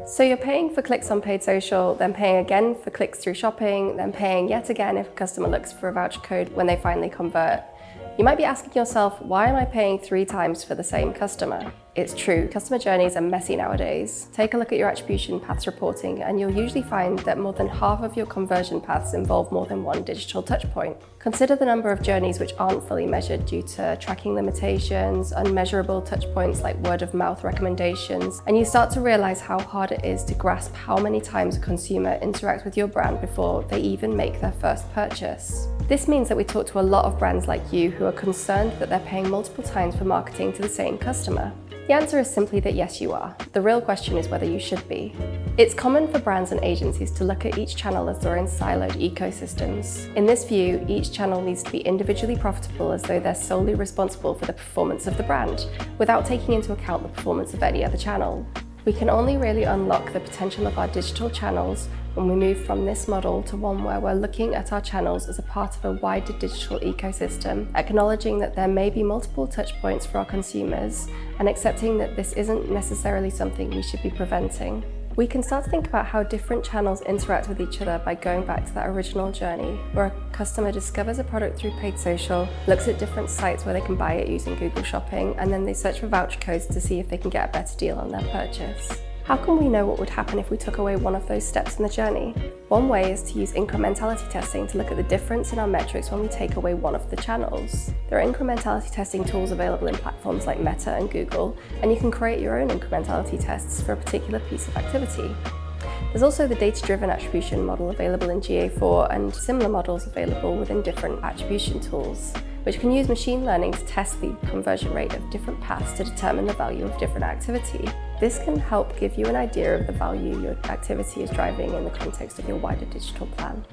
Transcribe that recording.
So you're paying for clicks on paid social, then paying again for clicks through shopping, then paying yet again if a customer looks for a voucher code when they finally convert. You might be asking yourself, why am I paying 3 times for the same customer? It's true, customer journeys are messy nowadays. Take a look at your attribution paths reporting and you'll usually find that more than half of your conversion paths involve more than one digital touchpoint. Consider the number of journeys which aren't fully measured due to tracking limitations, unmeasurable touchpoints like word of mouth recommendations, and you start to realize how hard it is to grasp how many times a consumer interacts with your brand before they even make their first purchase. This means that we talk to a lot of brands like you who are concerned that they're paying multiple times for marketing to the same customer. The answer is simply that yes, you are. The real question is whether you should be. It's common for brands and agencies to look at each channel as their own siloed ecosystems. In this view, each channel needs to be individually profitable as though they're solely responsible for the performance of the brand, without taking into account the performance of any other channel. We can only really unlock the potential of our digital channels when we move from this model to one where we're looking at our channels as a part of a wider digital ecosystem, acknowledging that there may be multiple touchpoints for our consumers and accepting that this isn't necessarily something we should be preventing. We can start to think about how different channels interact with each other by going back to that original journey, where a customer discovers a product through paid social, looks at different sites where they can buy it using Google Shopping, and then they search for voucher codes to see if they can get a better deal on their purchase. How can we know what would happen if we took away one of those steps in the journey? One way is to use incrementality testing to look at the difference in our metrics when we take away one of the channels. There are incrementality testing tools available in platforms like Meta and Google, and you can create your own incrementality tests for a particular piece of activity. There's also the data-driven attribution model available in GA4 and similar models available within different attribution tools, which can use machine learning to test the conversion rate of different paths to determine the value of different activity. This can help give you an idea of the value your activity is driving in the context of your wider digital plan.